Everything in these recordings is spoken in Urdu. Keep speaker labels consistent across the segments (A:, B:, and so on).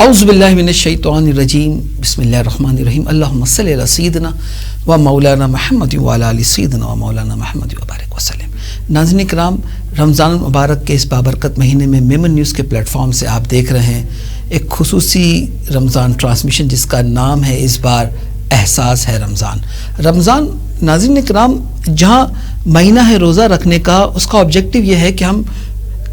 A: اعوذ باللہ من الشیطان الرجیم بسم اللہ الرحمن الرحیم اللہم صلی علی سیدنا و مولانا محمد و علی آل سیدنا و مولانا محمد وبارک وسلم. ناظرین اکرام، رمضان المبارک کے اس بابرکت مہینے میں میمن نیوز کے پلیٹ فارم سے آپ دیکھ رہے ہیں ایک خصوصی رمضان ٹرانسمیشن جس کا نام ہے اس بار احساس ہے رمضان. رمضان ناظرین اکرام جہاں مہینہ ہے روزہ رکھنے کا، اس کا آبجیکٹو یہ ہے کہ ہم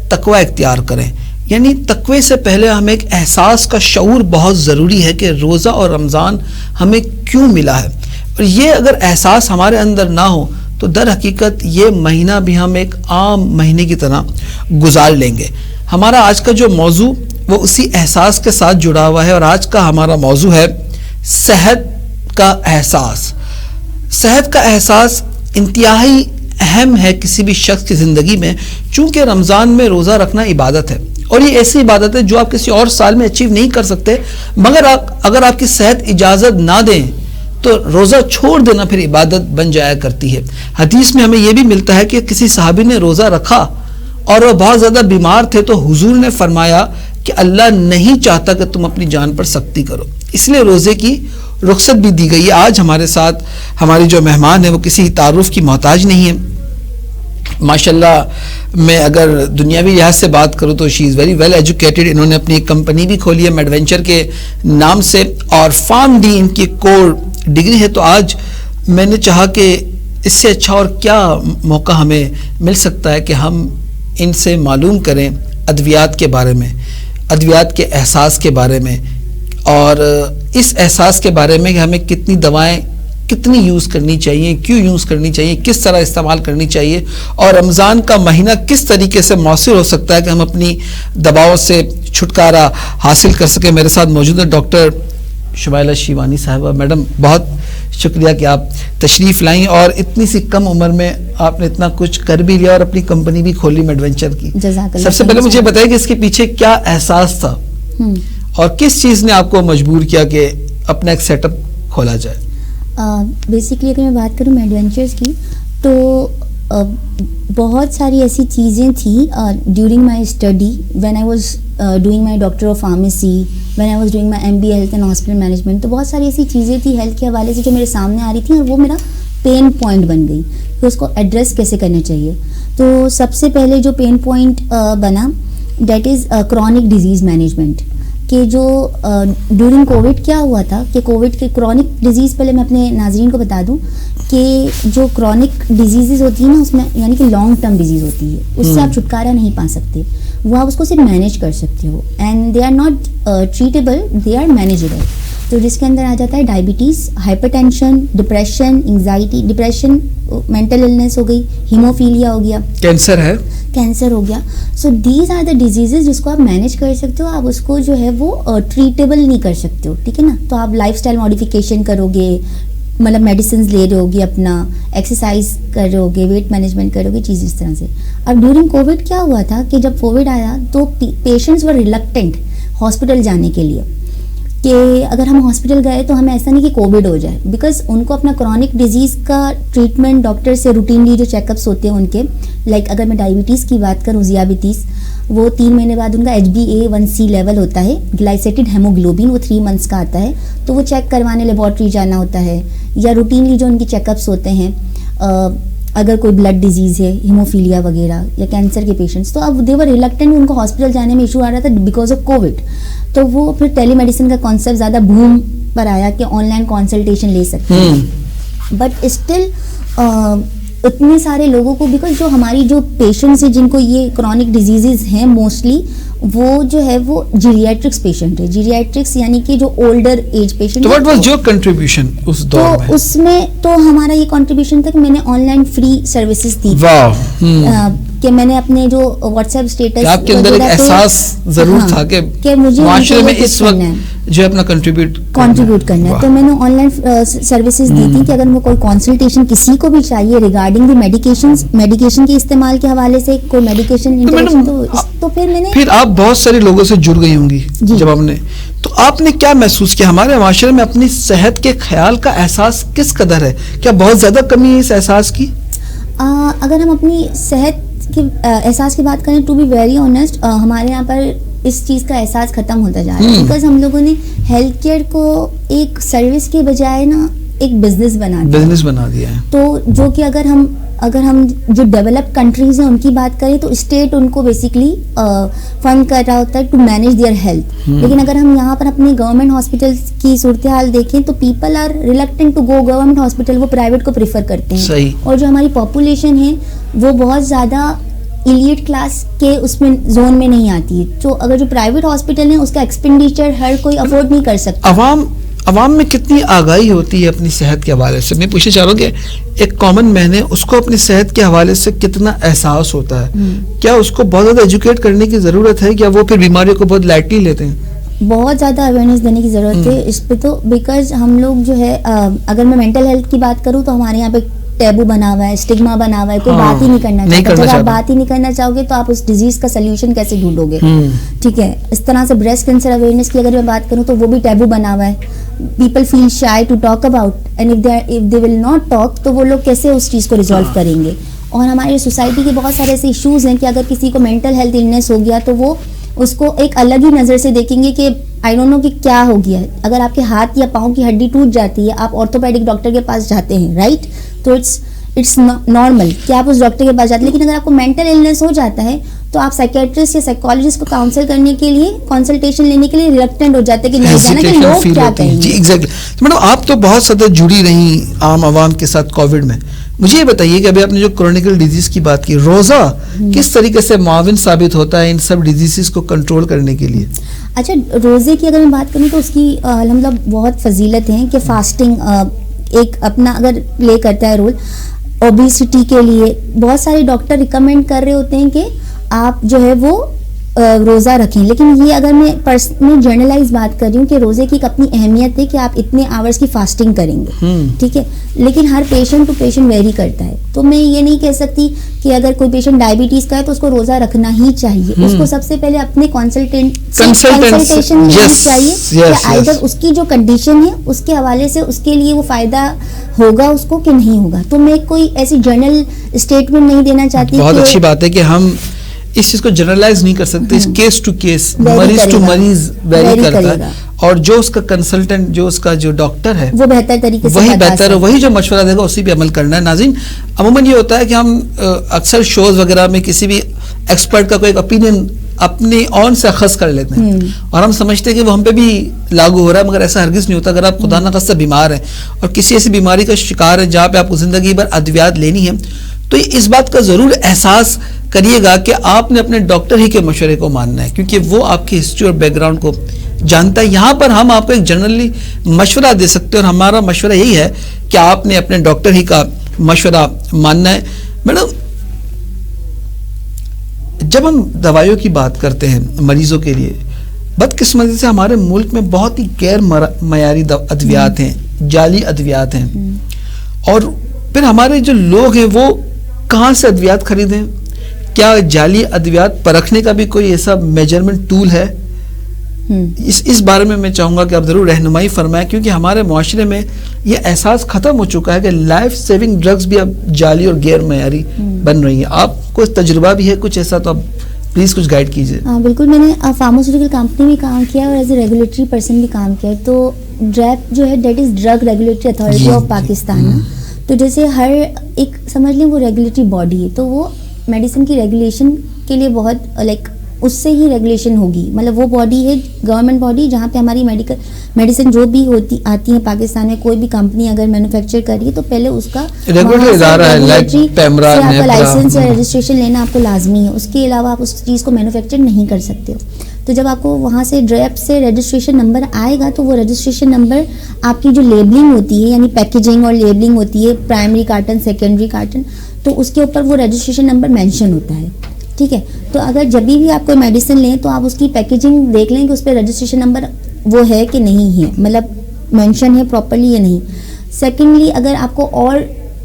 A: تقوی اختیار کریں. یعنی تقوی سے پہلے ہمیں ایک احساس کا شعور بہت ضروری ہے کہ روزہ اور رمضان ہمیں کیوں ملا ہے، اور یہ اگر احساس ہمارے اندر نہ ہو تو در حقیقت یہ مہینہ بھی ہم ایک عام مہینے کی طرح گزار لیں گے. ہمارا آج کا جو موضوع وہ اسی احساس کے ساتھ جڑا ہوا ہے، اور آج کا ہمارا موضوع ہے صحت کا احساس. صحت کا احساس انتہائی اہم ہے کسی بھی شخص کی زندگی میں، چونکہ رمضان میں روزہ رکھنا عبادت ہے، اور یہ ایسی عبادت ہے جو آپ کسی اور سال میں اچیو نہیں کر سکتے. مگر اگر آپ کی صحت اجازت نہ دیں تو روزہ چھوڑ دینا پھر عبادت بن جایا کرتی ہے. حدیث میں ہمیں یہ بھی ملتا ہے کہ کسی صحابی نے روزہ رکھا اور وہ بہت زیادہ بیمار تھے، تو حضور نے فرمایا کہ اللہ نہیں چاہتا کہ تم اپنی جان پر سختی کرو، اس لیے روزے کی رخصت بھی دی گئی ہے. آج ہمارے ساتھ ہماری جو مہمان ہے وہ کسی تعارف کی محتاج نہیں ہے. ماشاءاللہ میں اگر دنیاوی لحاظ سے بات کروں تو شی از ویری ویل ایجوکیٹڈ. انہوں نے اپنی ایک کمپنی بھی کھولی ہے میڈوینچر کے نام سے، اور فارم ڈی ان کی کور ڈگری ہے. تو آج میں نے چاہا کہ اس سے اچھا اور کیا موقع ہمیں مل سکتا ہے کہ ہم ان سے معلوم کریں ادویات کے بارے میں، ادویات کے احساس کے بارے میں، اور اس احساس کے بارے میں کہ ہمیں کتنی دوائیں کتنی یوز کرنی چاہیے، کیوں یوز کرنی چاہیے، کس طرح استعمال کرنی چاہیے، اور رمضان کا مہینہ کس طریقے سے مؤثر ہو سکتا ہے کہ ہم اپنی دباؤ سے چھٹکارا حاصل کر سکیں. میرے ساتھ موجود ہے ڈاکٹر شمائلہ شیوانی صاحبہ. میڈم بہت شکریہ کہ آپ تشریف لائیں، اور اتنی سی کم عمر میں آپ نے اتنا کچھ کر بھی لیا اور اپنی کمپنی بھی کھولی میڈوینچر کی. سب سے پہلے مجھے بتائیں کہ اس کے پیچھے کیا احساس تھا اور کس چیز نے آپ کو مجبور کیا کہ اپنا ایک سیٹ اپ کھولا جائے؟
B: بیسکلی اگر میں بات کروں میڈوینچرز کی تو بہت ساری ایسی چیزیں تھیں during my study when I was doing my doctor of pharmacy, when I was doing my MBA health and hospital management. تو بہت ساری ایسی چیزیں تھیں ہیلتھ کے حوالے سے جو میرے سامنے آ رہی تھیں، اور وہ میرا پین پوائنٹ بن گئی کہ اس کو ایڈریس کیسے کرنا چاہیے. تو سب سے پہلے جو پین پوائنٹ بنا that is chronic disease management. کہ جو ڈیورنگ کووڈ کیا ہوا تھا کہ کووڈ کے کرونک ڈیزیز، پہلے میں اپنے ناظرین کو بتا دوں کہ جو کرونک ڈیزیزز ہوتی ہیں نا، اس میں یعنی کہ لانگ ٹرم ڈیزیز ہوتی ہے، اس سے آپ چھٹکارا نہیں پا سکتے، وہ آپ اس کو صرف مینیج کر سکتے ہو، and they are not treatable, they are manageable. تو جس کے اندر آ جاتا ہے diabetes, hypertension, depression, anxiety, depression mental illness ہو گئی، ہیموفیلیا ہو گیا، کینسر ہو گیا. So these are the diseases جس کو آپ مینیج کر سکتے ہو، آپ اس کو جو ہے وہ ٹریٹیبل نہیں کر سکتے ہو، ٹھیک ہے نا. تو آپ لائف اسٹائل ماڈیفیکیشن کرو گے، مطلب میڈیسنز لے رہے ہوگے، اپنا ایکسرسائز کر رہے ہوگے، ویٹ مینجمنٹ کر رہے ہوگے، چیز اس طرح سے. اب ڈیورنگ کووڈ کیا ہوا تھا کہ جب کووڈ آیا تو پیشنٹس ور ریلکٹنٹ ہاسپٹل جانے کے لیے، کہ اگر ہم ہاسپٹل گئے تو ہمیں ایسا نہیں کہ کووڈ ہو جائے، بیکاز ان کو اپنا کرونک ڈیزیز کا ٹریٹمنٹ ڈاکٹر سے روٹینلی جو چیک اپس ہوتے ہیں ان کے، لائک اگر میں ڈائبٹیز کی بات کروں، ذیابیطیز، وہ 3 مہینے بعد ان کا HbA1c لیول ہوتا ہے، گلائسیٹڈ ہیموگلوبن، وہ 3 months کا آتا ہے، تو وہ چیک کروانے لیبارٹری جانا ہوتا ہے، یا روٹینلی جو ان کی چیک اپس ہوتے ہیں اگر کوئی بلڈ ڈیزیز ہے، ہیموفیلیا وغیرہ، یا کینسر کے پیشنٹس. تو اب دے ور ریلکٹنٹ، ان کو ہاسپٹل جانے میں ایشو آ رہا تھا بیکاز آف کووڈ. تو وہ پھر ٹیلی میڈیسن کا کانسیپٹ زیادہ بوم پر آیا کہ آن لائن کنسلٹیشن لے سکتے ہیں، بٹ اسٹل اتنے سارے لوگوں کو، بیکاز جو ہماری جو پیشنٹس ہیں جن کو یہ کرونک ڈیزیزز ہیں موسٹلی، وہ جو ہے وہ جیریاٹرکس پیشنٹ ہے. جیریاٹرکس یعنی کہ جو older age patient.
A: What was your contribution اس دور میں؟
B: تو اس میں تو ہمارا یہ کنٹریبیوشن تھا کہ میں نے آن لائن فری سروسز دی، کہ میں نے اپنے جو واٹس ایپ اسٹیٹس،
A: آپ کے اندر ایک احساس ضرور تھا کہ مجھے معاشرے میں اس وقت جو اپنا کنٹریبیوٹ کرنا ہے.
B: تو میں نے آن لائن سروسز دی تھی کہ اگر وہ کوئی کنسلٹیشن کسی کو بھی چاہیے ریگارڈنگ دی میڈیکیشن کے استعمال کے حوالے سے، کوئی میڈیکیشن تو
A: پھر آپ بہت سارے لوگوں سے جڑ گئی ہوں گی جب آپ نے، تو آپ نے کیا محسوس کیا ہمارے معاشرے میں اپنی صحت کے خیال کا احساس کس قدر ہے؟ کیا بہت زیادہ کمی ہے اس احساس کی؟
B: اگر ہم اپنی صحت کے احساس کی بات کریں، ٹو بی ویری آنیسٹ، ہمارے یہاں پر اس چیز کا احساس ختم ہوتا جا رہا ہے, بیکاز ہم لوگوں نے ہیلتھ کیئر کو ایک سروس کے بجائے نا ایک بزنس بنا دیا ہے. تو جو کہ اگر ہم جو ڈیولپ کنٹریز ہیں ان کی بات کریں تو اسٹیٹ ان کو بیسکلی فنڈ کر رہا ہوتا ہے ٹو مینیج دیئر ہیلتھ, لیکن اگر ہم یہاں پر اپنے گورنمنٹ ہاسپٹلس کی صورتحال دیکھیں تو people are reluctant to go government hospital, وہ پرائیویٹ کو پریفر کرتے ہیں. اور جو ہماری پاپولیشن ہے وہ بہت زیادہ ایلیٹ کلاس کے اس میں زون میں نہیں آتی ہے, تو اگر جو پرائیویٹ ہاسپٹل ہیں اس کا ایکسپینڈیچر ہر کوئی افورڈ نہیں کر سکتا.
A: عوام میں کتنی آگاہی ہوتی ہے اپنی صحت کے حوالے سے؟ میں پوچھنا چاہ رہا ہوں کہ ایک کامن مین ہے, اس کو اپنی صحت کے حوالے سے کتنا احساس ہوتا ہے؟ کیا اس کو بہت زیادہ ایجوکیٹ کرنے کی ضرورت ہے یا وہ پھر بیماریوں کو بہت لائٹلی لیتے ہیں؟
B: بہت زیادہ اویئرنیس دینے کی ضرورت ہے اس پہ تو, بیکاز ہم لوگ جو ہے اگر میں مینٹل ہیلتھ کی بات کروں تو ہمارے یہاں پہ ٹیبو بنا ہوا ہے, اسٹگما بنا ہوا ہے, کوئی بات ہی نہیں کرنا چاہتا. جب آپ بات ہی نہیں کرنا چاہو گے تو آپ اس ڈیزیز کا سلیوشن کیسے ڈھونڈو گے؟ ٹھیک ہے, اس طرح سے بریسٹ کینسر اویئرنیس کی اگر میں بات کروں تو وہ بھی ٹیبو بنا ہوا ہے. People feel shy to talk about, and if they will not talk تو وہ لوگ کیسے اس چیز کو ریزالو کریں گے؟ اور ہماری سوسائٹی کے بہت سارے ایسے ایشوز ہیں کہ اگر کسی کو مینٹل ہیلتھ النیس ہو گیا تو وہ اس کو ایک الگ ہی نظر سے دیکھیں گے کہ آئی ڈونٹ نو کہ کیا ہو گیا ہے. اگر آپ کے ہاتھ یا پاؤں کی ہڈی ٹوٹ جاتی ہے, آپ آرتھوپیڈک ڈاکٹر کے پاس جاتے ہیں, رائٹ, تو اٹس نارمل کہ آپ اس ڈاکٹر کے پاس جاتے ہیں. لیکن اگر آپ کو مینٹل النیس ہو جاتا ہے تو آپ سائیکیٹرسٹ یا سائیکالوجسٹ کو کاؤنسل کرنے کے لیے, کنسلٹیشن لینے کے لیے ریلکٹنٹ ہو جاتے ہیں کہ نہیں جانا کہ لوگ کیا کہیں گے.
A: جی ایگزیکٹلی. میڈم آپ تو بہت زیادہ جڑی رہی عام عوام کے ساتھ کووڈ میں, مجھے یہ بتائیے کہ ابھی آپ نے جو کرونیکل ڈیزیز کی بات کی, روزہ کس طریقے سے معاون ثابت ہوتا ہے ان سب ڈیزیز کو کنٹرول کرنے کے لیے؟
B: اچھا, روزے کی اگر میں بات کروں تو اس کی الحمدللہ بہت فضیلت ہیں کہ فاسٹنگ ایک اپنا اگر پلے کرتا ہے رول. اوبیسٹی کے لیے بہت سارے ڈاکٹر ریکمینڈ کر رہے ہوتے ہیں کہ آپ جو ہے وہ روزہ رکھیں, لیکن یہ اگر میں پرسنل جرنلائز بات کر رہی ہوں کہ روزے کی ایک اپنی اہمیت ہے کہ آپ اتنے آورس کی فاسٹنگ کریں گے, ٹھیک ہے, لیکن ہر پیشنٹ ٹو پیشنٹ ویری کرتا ہے. تو میں یہ نہیں کہہ سکتی کہ اگر کوئی پیشنٹ ڈائبٹیز کا ہے تو اس کو روزہ رکھنا ہی چاہیے. اس کو سب سے پہلے اپنے کنسلٹیشن لینی چاہیے کہ آئدر اس کی جو کنڈیشن ہے اس کے حوالے سے اس کے لیے وہ فائدہ ہوگا اس کو کہ نہیں ہوگا. تو میں کوئی ایسی جرنل اسٹیٹمنٹ نہیں دینا چاہتی.
A: بہت اچھی بات ہے کہ ہم اس چیز کو جنرلائز نہیں کر سکتے, اس کیس ٹو کیس, مریض ٹو مریض ویری کرتا ہے, اور جو اس کا کنسلٹنٹ, جو اس کا جو ڈاکٹر ہے
B: وہ بہتر طریقے سے
A: وہی بہتر ہے, وہی جو مشورہ دے گا اسی پہ عمل کرنا ہے. ناظرین, عموماً یہ ہوتا ہے کہ ہم اکثر شوز وغیرہ میں کسی بھی ایکسپرٹ کا کوئی ایک اوپینین اپنی اون سے اخذ کر لیتے ہیں اور ہم سمجھتے ہیں کہ وہ ہم پہ بھی لاگو ہو رہا ہے, مگر ایسا ہرگز نہیں ہوتا. اگر آپ خدا نخواستہ بیمار ہیں اور کسی ایسی بیماری کا شکار ہے جہاں پہ آپ کو زندگی بھر ادویات لینی ہے, تو اس بات کا ضرور احساس کریے گا کہ آپ نے اپنے ڈاکٹر ہی کے مشورے کو ماننا ہے, کیونکہ وہ آپ کی ہسٹری اور بیک گراؤنڈ کو جانتا ہے. یہاں پر ہم آپ کو ایک جنرلی مشورہ دے سکتے ہیں اور ہمارا مشورہ یہی ہے کہ آپ نے اپنے ڈاکٹر ہی کا مشورہ ماننا ہے. میڈم, جب ہم دوائیوں کی بات کرتے ہیں مریضوں کے لیے, بدقسمتی سے ہمارے ملک میں بہت ہی غیر معیاری ادویات ہیں, جعلی ادویات ہیں, اور پھر ہمارے جو لوگ ہیں وہ کہاں سے ادویات خریدیں؟ کیا جعلی ادویات پرکھنے کا بھی کوئی ایسا میجرمنٹ ٹول ہے؟ اس بارے میں چاہوں گا کہ آپ ضرور رہنمائی فرمائیں, کیونکہ ہمارے معاشرے میں یہ احساس ختم ہو چکا ہے کہ لائف سیونگ ڈرگز بھی اب جعلی اور غیر معیاری بن رہی ہیں. آپ کو تجربہ بھی ہے کچھ ایسا, تو آپ پلیز کچھ گائیڈ کیجیے.
B: ہاں بالکل, میں نے فارماسیوٹیکل کمپنی میں کام کیا اور ایز اے ریگولیٹری پرسن بھی کام کیا. تو ڈریپ جو ہے that is drug regulatory authority of Pakistan. تو جیسے ہر ایک سمجھ لیں وہ ریگولیٹری باڈی ہے, تو وہ میڈیسن کی ریگولیشن کے لیے بہت لائک اس سے ہی ریگولیشن ہوگی. مطلب وہ باڈی ہے گورنمنٹ باڈی جہاں پہ ہماری میڈیسن جو بھی آتی ہیں پاکستان میں, کوئی بھی کمپنی اگر مینوفیکچر کر رہی ہے تو پہلے اس کا لائسنس یا رجسٹریشن لینا آپ کو لازمی ہے. اس کے علاوہ آپ اس چیز کو مینوفیکچر نہیں کر سکتے ہو. تو جب آپ کو وہاں سے ڈریپ سے رجسٹریشن نمبر آئے گا تو وہ رجسٹریشن نمبر آپ کی جو لیبلنگ ہوتی ہے, یعنی پیکیجنگ اور لیبلنگ ہوتی ہے, پرائمری کارٹن, سیکنڈری کارٹن, تو اس کے اوپر وہ رجسٹریشن نمبر مینشن ہوتا ہے. ٹھیک ہے, تو اگر جب بھی آپ کوئی میڈیسن لیں تو آپ اس کی پیکیجنگ دیکھ لیں کہ اس پہ رجسٹریشن نمبر وہ ہے کہ نہیں ہے, مطلب مینشن ہے پراپرلی یا نہیں. سیکنڈلی, اگر آپ کو اور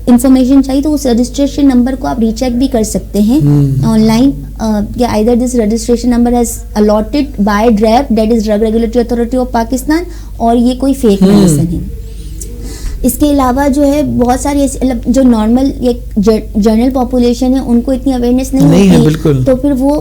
B: انفارمیشن چاہیے تو اس رجسٹریشن نمبر کو آپ ری چیک بھی کر سکتے ہیں آن لائن کہ either this registration number has allotted by DRAP that is drug regulatory authority of Pakistan, اور یہ کوئی فیک میڈیسن ہے. اس کے علاوہ جو ہے بہت ساری جو نارمل جنرل پاپولیشن ہے ان کو اتنی اویئرنیس نہیں ہوتی, تو پھر وہ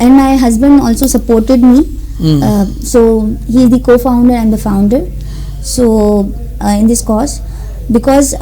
B: and my husband also supported me, so he is the co-founder and the founder, so in this cause, because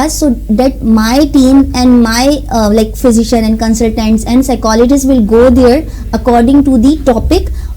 B: us so that my team and my like physician and consultants and psychologists will go there according to the topic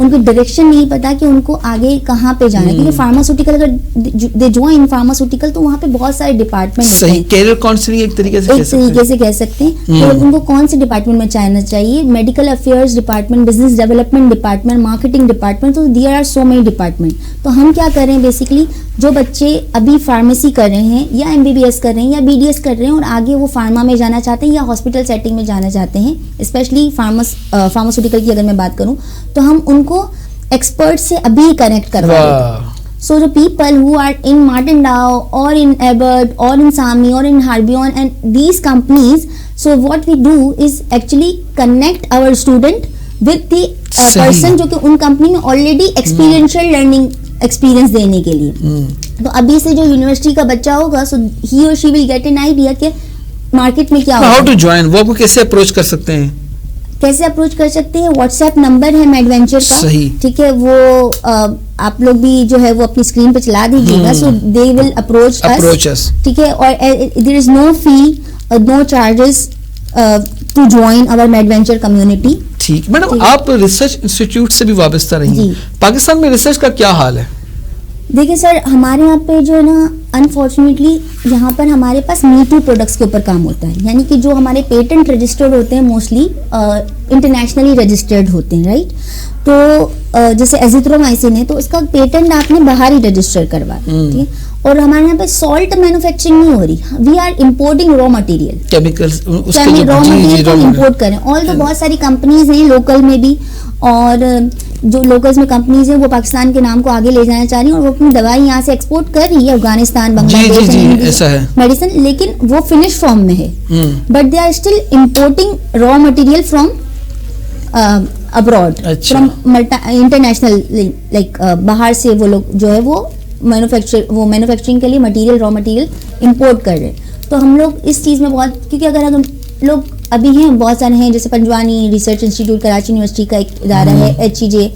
B: ان کو ڈائریکشن نہیں پتا کہ ان کو آگے کہاں پہ جانا ہے. کیونکہ فارماسیوٹیکل اگر دے جوائن فارماسیوٹیکل تو وہاں پہ بہت سارے ڈپارٹمنٹ
A: صحیح کیریئر کاؤنسلنگ ایک طریقے سے
B: کہہ سکتے ہیں. تو ان کو کون سے ڈپارٹمنٹ میں جانا چاہیے؟ Medical affairs department, business development department, marketing department. تو there are so many department. تو ہم کیا کر رہے ہیں بیسکلی, جو بچے ابھی فارمیسی کر رہے ہیں یا MBBS کر رہے ہیں یا BDS کر رہے ہیں اور آگے وہ فارما میں جانا چاہتے ہیں یا ہاسپٹل سیٹنگ میں جانا چاہتے ہیں, اسپیشلی فارماسیوٹیکل کی اگر میں بات کروں, تو ہم ان کو ایکسپرٹ سے ابھی کنیکٹ کروا دیتے ہیں. So the people who are in Martin Dow or in Abbott or in Sami or in Harbion and these companies, so what we do is actually connect our student with the person جو کہ ان کمپنی میں already experiential learning experience دینے کے لیے. تو ابھی سے جو یونیورسٹی کا بچہ ہوگا, so he or she will get an idea کہ مارکیٹ میں کیا ہوگا.
A: How to join, وہ آپ کو کیسے اپروچ کر سکتے ہیں؟
B: کیسے اپروچ کر سکتے ہیں؟ واٹس ایپ نمبر ہے میڈ وینچر کا, ٹھیک ہے, وہ آپ لوگ بھی جو ہے وہ اپنی اسکرین پہ چلا دیجیے گا. سو دے ول اپروچ اس, ٹھیک ہے. اور دیر از نو فی, نو چارجز ٹو جوائن اور میڈ وینچر کمیونٹی.
A: ٹھیک. میڈم آپ ریسرچ انسٹیٹیوٹ سے بھی وابستہ رہی ہیں, پاکستان میں ریسرچ کا کیا حال ہے؟
B: دیکھیں سر, ہمارے یہاں پہ جو ہے نا انفارچونیٹلی یہاں پر ہمارے پاس می ٹو پروڈکٹس کے اوپر کام ہوتا ہے. یعنی کہ جو ہمارے پیٹنٹ رجسٹرڈ ہوتے ہیں موسٹلی انٹرنیشنلی رجسٹرڈ ہوتے ہیں, رائٹ. تو جیسے ایزیترومائسن ہے تو اس کا پیٹنٹ آپ نے باہر ہی رجسٹر کروا دیا. اور ہمارے یہاں پہ سالٹ مینوفیکچرنگ نہیں ہو رہی, we are importing raw material, raw material کو امپورٹ کریں. آل تو بہت ساری کمپنیز ہیں لوکل میں بھی, اور جو لوکلز میں کمپنیز ہیں وہ پاکستان کے نام کو آگے لے جانا چاہ رہی ہیں اور وہ اپنی دوائی یہاں سے ایکسپورٹ کر رہی ہے افغانستان, بنگلہ دیش میڈیسن, لیکن وہ فنش فارم میں ہے. But they are still importing raw material from abroad, from international, like باہر سے وہ لوگ جو ہے وہ مینوفیکچرنگ کے لیے مٹیریل, را مٹیریل امپورٹ کر رہے ہیں. تو ہم لوگ اس چیز میں بہت, کیونکہ اگر ہم لوگ ابھی ہیں بہت سارے ہیں, جیسے پنجوانی ریسرچ انسٹیٹیوٹ کراچی یونیورسٹی کا ایک ادارہ ہے HEJ,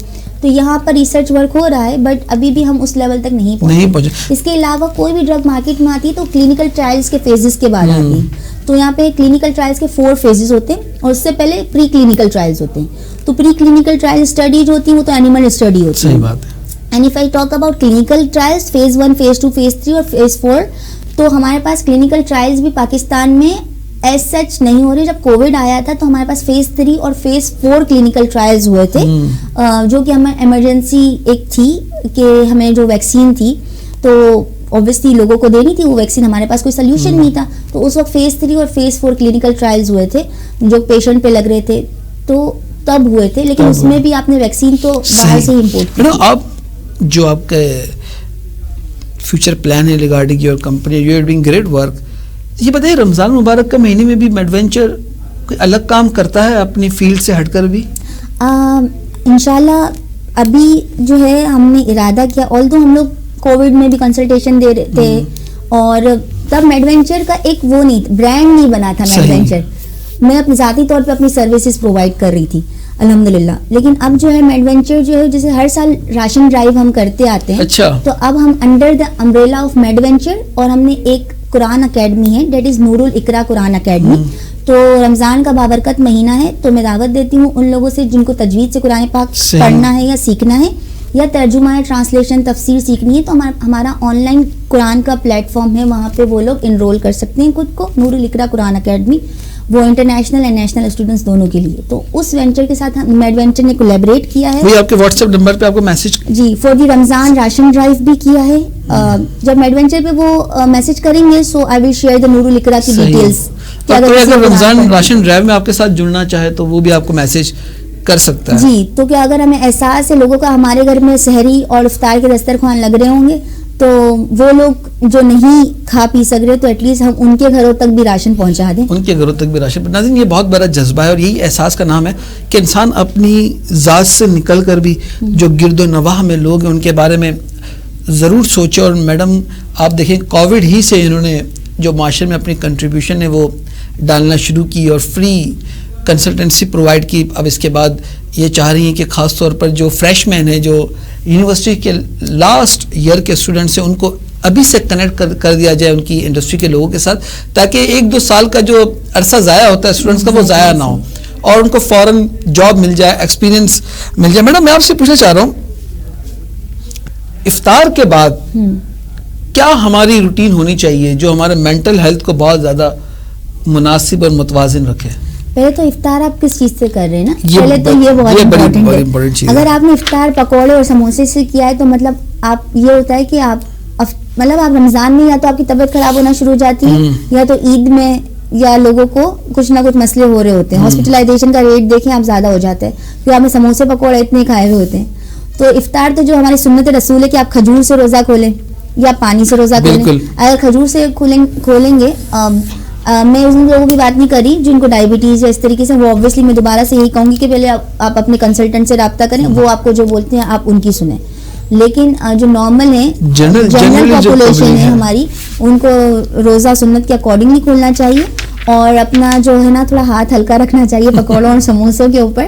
B: تو یہاں پر ریسرچ ورک ہو رہا ہے, بٹ ابھی بھی ہم اس لیول تک نہیں پہنچے. اس کے علاوہ کوئی بھی ڈرگ مارکیٹ میں آتی ہے تو کلینکل ٹرائلز کے فیزز کے بعد آتی ہے. تو یہاں پہ کلینکل ٹرائلز کے 4 فیزز ہوتے ہیں, اور اس سے پہلے پری کلینکل ٹرائلز ہوتے ہیں. تو پری کلینکل ٹرائل اسٹڈی جو ہوتی ہے وہ تو اینیمل اسٹڈی ہوتی ہے. صحیح بات ہے. And if I talk about clinical trials, phase 1, phase 2, phase 3 اور فیز 4, تو ہمارے پاس کلینکل ٹرائلز بھی پاکستان میں ایز سچ نہیں ہو رہے. جب کووڈ آیا تھا تو ہمارے پاس فیز 3 اور فیز 4 کلینکل ٹرائلز ہوئے تھے, جو کہ ہمیں ایمرجنسی ایک تھی کہ ہمیں جو ویکسین تھی تو اوبویسلی لوگوں کو دینی تھی وہ ویکسین, ہمارے پاس کوئی سلیوشن نہیں تھا. تو اس وقت فیز 3 اور فیز 4 کلینکل ٹرائلز ہوئے تھے جو پیشنٹ پہ لگ رہے تھے, تو تب ہوئے تھے. لیکن اس میں بھی آپ نے ویکسین تو باہر سے ہی امپورٹ کی.
A: آپ جو آپ کا فیوچر پلان ہے regarding your company, you are doing great work. یہ بتائیے رمضان مبارک کا مہینے میں بھی میڈ وینچر کوئی الگ کام کرتا ہے اپنی فیلڈ سے ہٹ کر بھی؟
B: انشاءاللہ ابھی جو ہے ہم نے ارادہ کیا, آلدو ہم لوگ کووڈ میں بھی کنسلٹیشن دے رہے تھے, اور تب میڈ وینچر کا ایک وہ نہیں, برانڈ نہیں بنا تھا میڈ وینچر. میں اپنے ذاتی طور پہ اپنی سروسز پرووائڈ کر رہی تھی الحمدللہ. لیکن اب جو ہے میڈ وینچر جو ہے, جیسے ہر سال راشن ڈرائیو ہم کرتے آتے ہیں, تو اب ہم under the umbrella of Med Venture, اور ہم نے ایک قرآن اکیڈمی ہے, دیٹ از نور الاقرا قرآن اکیڈمی. تو رمضان کا بابرکت مہینہ ہے, تو میں دعوت دیتی ہوں ان لوگوں سے جن کو تجوید سے قرآن پاک پڑھنا ہے یا سیکھنا ہے, یا ترجمہ یا ٹرانسلیشن تفسیر سیکھنی ہے, تو ہمارا آن لائن قرآن کا پلیٹ فارم ہے, وہاں پہ وہ لوگ انرول کر سکتے ہیں خود کو, نور الاقرا قرآن اکیڈمی. وہ انٹرنیشنل اینڈ نیشنل اسٹوڈنٹس دونوں کے لیے. تو اس وینچر کے ساتھ میڈ وینچر نے کولیبریٹ کیا ہے.
A: وہ آپ کے واٹس ایپ نمبر پہ آپ کو میسج,
B: جی, فور دی رمضان راشن ڈرائیو بھی کیا ہے. جب میڈ وینچر پہ وہ میسج کریں گے, سو آئی ول شیئر دا نور الاقرا کی ڈیٹیلز.
A: اگر رمضان راشن ڈرائیو میں آپ کے ساتھ جڑنا چاہے تو وہ بھی آپ کو میسج کر سکتا ہے.
B: جی, تو کہ اگر ہمیں احساس ہے لوگوں کا ہمارے گھر میں سحری اور افطار کے دسترخوان لگ رہے ہوں گے, تو وہ لوگ جو نہیں کھا پی سک رہے, تو ایٹ لیسٹ ہم ان کے گھروں تک بھی راشن پہنچا دیں.
A: ان کے گھروں تک بھی راشن. ناظرین, یہ بہت بڑا جذبہ ہے, اور یہی احساس کا نام ہے کہ انسان اپنی ذات سے نکل کر بھی جو گرد و نواح میں لوگ ہیں ان کے بارے میں ضرور سوچے. اور میڈم آپ دیکھیں, کووڈ ہی سے انہوں نے جو معاشرے میں اپنی کنٹریبیوشن ہے وہ ڈالنا شروع کی, اور فری کنسلٹنسی پرووائڈ کی. اب اس کے بعد یہ چاہ رہی ہیں کہ خاص طور پر جو فریش مین ہیں, جو یونیورسٹی کے لاسٹ ایئر کے اسٹوڈنٹس ہیں, ان کو ابھی سے کنیکٹ کر دیا جائے ان کی انڈسٹری کے لوگوں کے ساتھ, تاکہ 1-2 سال کا جو عرصہ ضائع ہوتا ہے اسٹوڈنٹس کا وہ ضائع نہ ہو. اور ان کو فوراً جاب مل جائے, ایکسپیرینس مل جائے. میڈم میں آپ سے پوچھنا چاہ رہا ہوں, افطار کے بعد کیا ہماری روٹین ہونی چاہیے جو ہمارے مینٹل ہیلتھ کو بہت زیادہ مناسب اور متوازن رکھے؟
B: پہلے تو افطار آپ کس چیز سے کر رہے ہیں نا, پہلے تو یہ بہت امپورٹنٹ ہے. اگر آپ نے افطار پکوڑے اور سموسے سے کیا ہے تو مطلب آپ یہ ہوتا ہے کہ آپ مطلب آپ رمضان میں یا تو آپ کی طبیعت خراب ہونا شروع ہو جاتی ہے, یا تو عید میں یا لوگوں کو کچھ نہ کچھ مسئلے ہو رہے ہوتے ہیں, ہاسپٹلائزیشن کا ریٹ دیکھیں آپ زیادہ ہو جاتا ہے کیونکہ آپ نے سموسے پکوڑے اتنے کھائے ہوئے ہوتے ہیں. تو افطار تو جو ہماری سنت رسول ہے کہ آپ کھجور سے روزہ کھولیں یا پانی سے روزہ کھولیں. اگر کھجور سے کھولیں گے, میں ان لوگوں کی بات نہیں کر رہی جن کو ڈائبٹیز یا اس طریقے سے, وہ آبویسلی میں دوبارہ سے یہی کہوں گی کہ پہلے آپ اپنے کنسلٹنٹ سے رابطہ کریں, وہ آپ کو جو بولتے ہیں آپ ان کی سنیں. لیکن جو نارمل ہے جنرل پاپولیشن ہے ہماری, ان کو روزہ سنت کے اکارڈنگلی کھولنا چاہیے, اور اپنا جو ہے نا تھوڑا ہاتھ ہلکا رکھنا چاہیے پکوڑوں اور سموسوں کے اوپر.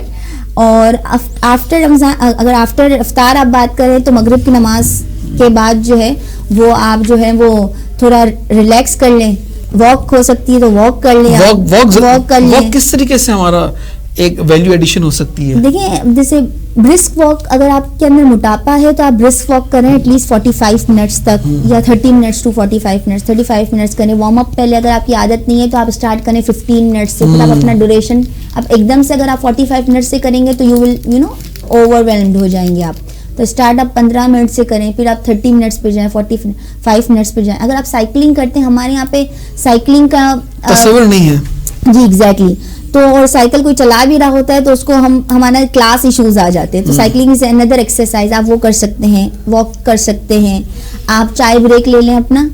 B: اور آفٹر رمضان, اگر آفٹر افطار آپ بات کریں تو مغرب کی نماز کے بعد جو ہے وہ آپ جو ہے وہ تھوڑا ریلیکس کر لیں, واک ہو سکتی ہے تو واک کر لیں. واک کر لیں.
A: کس طریقے سے ہمارا ایک ویلیو ایڈیشن ہو سکتی ہے؟
B: دیکھیں جیسے برسک واک, اگر آپ کے اندر موٹاپا ہے تو آپ برسک واک کریں ایٹ لیسٹ 45 منٹس تک, یا 30 منٹس ٹو 45 منٹس, 35 منٹس کریں. وارم اپ پہلے اگر آپ کی عادت نہیں ہے تو آپ اسٹارٹ کریں 15 منٹس سے, پھر آپ اپنا ڈیوریشن, اب ایک دم سے اگر آپ 45 منٹس سے کریں گے تو یو ول اوور ویلمڈ ہو جائیں گے آپ. تو اسٹارٹ آپ 15 منٹ سے کریں, پھر آپ 30 منٹس پہ جائیں, 45 منٹس پہ جائیں. اگر آپ سائیکلنگ کرتے ہیں, ہمارے یہاں پہ سائیکلنگ کا
A: تصور نہیں ہے.
B: جی ایگزیکٹلی. تو اور سائیکل کوئی چلا بھی رہا ہوتا ہے تو اس کو ہمارا کلاس ایشوز آ جاتے ہیں. تو سائیکلنگ از اندر ایکسرسائز, آپ وہ کر سکتے ہیں, واک کر سکتے ہیں. آپ چائے بریک لے لیں اپنا,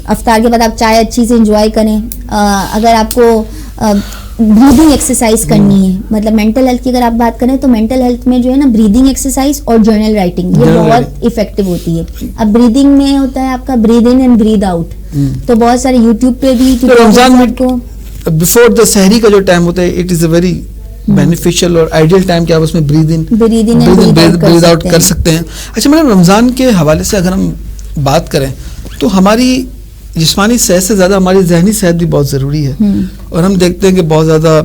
B: افطار کے بعد آپ چائے اچھی سے انجوائے کریں. اگر آپ کو بریدنگ ایکسرسائز کرنی ہے, مطلب مینٹل ہیلتھ کی اگر آپ بات کریں تو مینٹل ہیلتھ میں جو ہے نا بریدنگ ایکسرسائز اور جرنل رائٹنگ یہ بہت افیکٹو ہوتی ہے. اب بریدنگ میں ہوتا ہے آپ کا برید ان اینڈ برید آؤٹ, تو بہت سارے یوٹیوب پہ بھی کو
A: بفور دا سحری کا جو ٹائم ہوتا ہے it is a very beneficial اور آئیڈیل ٹائم کہ آپ اس میں برید آؤٹ کر سکتے ہیں. اچھا میڈم, رمضان کے حوالے سے اگر ہم بات کریں تو ہماری جسمانی صحت سے زیادہ ہماری ذہنی صحت بھی بہت ضروری ہے, اور ہم دیکھتے ہیں کہ بہت زیادہ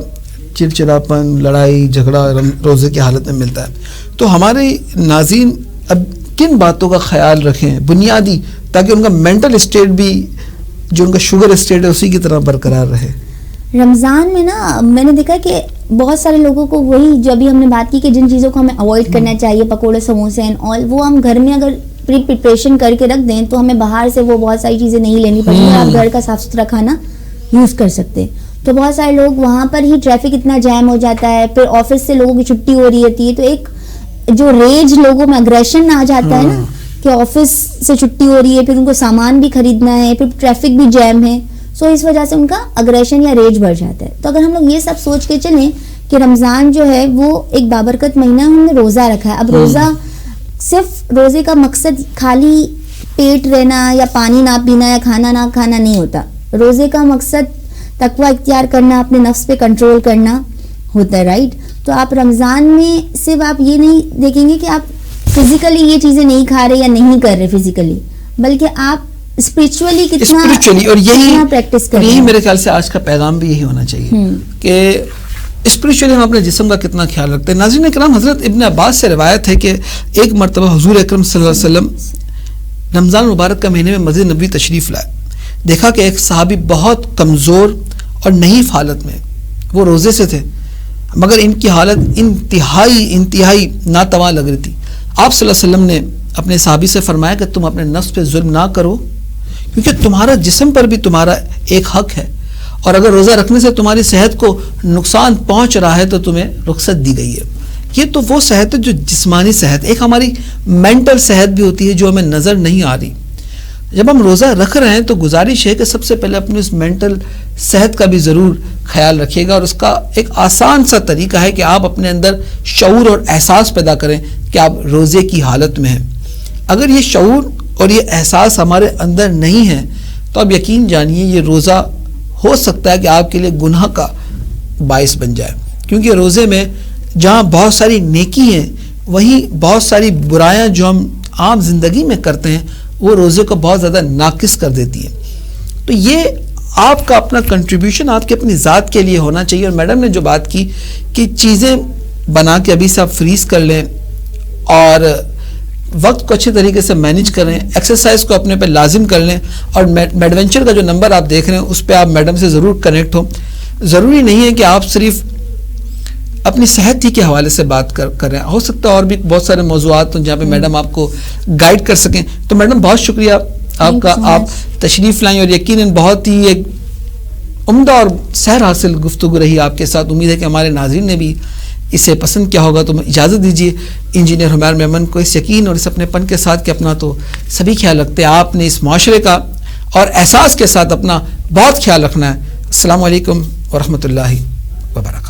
A: چڑچڑاپن, لڑائی جھگڑا روزے کی حالت میں ملتا ہے. تو ہمارے ناظرین اب کن باتوں کا خیال رکھیں بنیادی, تاکہ ان کا مینٹل اسٹیٹ بھی جو ان کا شوگر اسٹیٹ ہے اسی کی طرح برقرار رہے؟
B: رمضان میں نا میں نے دیکھا کہ بہت سارے لوگوں کو وہی جو ابھی ہم نے بات کی کہ جن چیزوں کو ہمیں اوائڈ کرنا چاہیے, پکوڑے سموسے اینڈ آل, وہ ہم گھر میں اگر پریپریشن کر کے رکھ دیں تو ہمیں باہر سے وہ بہت ساری چیزیں نہیں لینی پڑیں گی, آپ گھر کا صاف ستھرا کھانا یوز کر سکتے. تو بہت سارے لوگ وہاں پر ہی ٹریفک اتنا جیم ہو جاتا ہے, پھر آفس سے لوگوں کی چھٹی ہو رہی ہوتی ہے, تو ایک جو ریج لوگوں میں اگریشن آ جاتا ہے نا کہ آفس سے چھٹی ہو رہی ہے, پھر ان کو سامان بھی خریدنا ہے, پھر ٹریفک بھی جیم ہے, سو اس وجہ سے ان کا اگریشن یا ریج بڑھ جاتا ہے. تو اگر ہم لوگ یہ سب سوچ کے چلیں کہ رمضان جو ہے وہ ایک بابرکت مہینہ, ہم نے روزہ رکھا ہے. اب روزہ صرف روزے کا مقصد خالی پیٹ رہنا یا پانی نہ پینا یا کھانا نہ کھانا نہیں ہوتا. روزے کا مقصد تقوی اختیار کرنا, اپنے نفس پہ کنٹرول کرنا ہوتا ہے, رائٹ. تو آپ رمضان میں صرف آپ یہ نہیں دیکھیں گے کہ آپ فزیکلی یہ چیزیں نہیں کھا رہے یا نہیں کر رہے فزیکلی, بلکہ آپ اسپرچولی
A: اور یہی
B: پریکٹس کر رہے ہیں.
A: یہی میرے خیال سے آج کا پیغام بھی یہی ہونا چاہیے کہ اسپرچولی ہم اپنے جسم کا کتنا خیال رکھتے ہیں. ناظرین کرام, حضرت ابن عباس سے روایت ہے کہ ایک مرتبہ حضور اکرم صلی اللہ علیہ وسلم رمضان مبارک کا مہینے میں مسجد نبوی تشریف لائے. دیکھا کہ ایک صحابی بہت کمزور اور نحیف حالت میں, وہ روزے سے تھے مگر ان کی حالت انتہائی ناتواں لگ رہی تھی. آپ صلی اللہ علیہ وسلم نے اپنے صحابی سے فرمایا کہ تم اپنے نفس پہ ظلم نہ کرو, کیونکہ تمہارا جسم پر بھی تمہارا ایک حق ہے, اور اگر روزہ رکھنے سے تمہاری صحت کو نقصان پہنچ رہا ہے تو تمہیں رخصت دی گئی ہے. یہ تو وہ صحت ہے جو جسمانی صحت, ایک ہماری مینٹل صحت بھی ہوتی ہے جو ہمیں نظر نہیں آ رہی. جب ہم روزہ رکھ رہے ہیں تو گزارش ہے کہ سب سے پہلے اپنی اس مینٹل صحت کا بھی ضرور خیال رکھیے گا, اور اس کا ایک آسان سا طریقہ ہے کہ آپ اپنے اندر شعور اور احساس پیدا کریں کہ آپ روزے کی حالت میں ہیں. اگر یہ شعور اور یہ احساس ہمارے اندر نہیں ہے تو آپ یقین جانیے یہ روزہ ہو سکتا ہے کہ آپ کے لیے گناہ کا باعث بن جائے, کیونکہ روزے میں جہاں بہت ساری نیکی ہیں وہیں بہت ساری برائیاں جو ہم عام زندگی میں کرتے ہیں وہ روزے کو بہت زیادہ ناقص کر دیتی ہیں. تو یہ آپ کا اپنا کنٹریبیوشن آپ کے اپنی ذات کے لیے ہونا چاہیے. اور میڈم نے جو بات کی کہ چیزیں بنا کے ابھی سے آپ فریز کر لیں اور وقت کو اچھے طریقے سے مینیج کریں, ایکسرسائز کو اپنے پہ لازم کر لیں, اور میڈونچر کا جو نمبر آپ دیکھ رہے ہیں اس پہ آپ میڈم سے ضرور کنیکٹ ہوں. ضروری نہیں ہے کہ آپ صرف اپنی صحت ہی کے حوالے سے بات کر رہے ہیں, ہو سکتا ہے اور بھی بہت سارے موضوعات ہوں جہاں پہ میڈم آپ کو گائیڈ کر سکیں. تو میڈم بہت شکریہ آپ کا, آپ تشریف لائیں, اور یقیناً بہت ہی ایک عمدہ اور سحر حاصل گفتگو رہی آپ کے ساتھ. امید ہے کہ ہمارے ناظرین نے بھی اسے پسند کیا ہوگا. تو اجازت دیجیے انجینئر حمیر میمن کو اس یقین اور اس اپنے پن کے ساتھ کہ اپنا تو سبھی خیال رکھتے ہیں, آپ نے اس معاشرے کا اور احساس کے ساتھ اپنا بہت خیال رکھنا ہے. السلام علیکم ورحمۃ اللہ وبرکاتہ.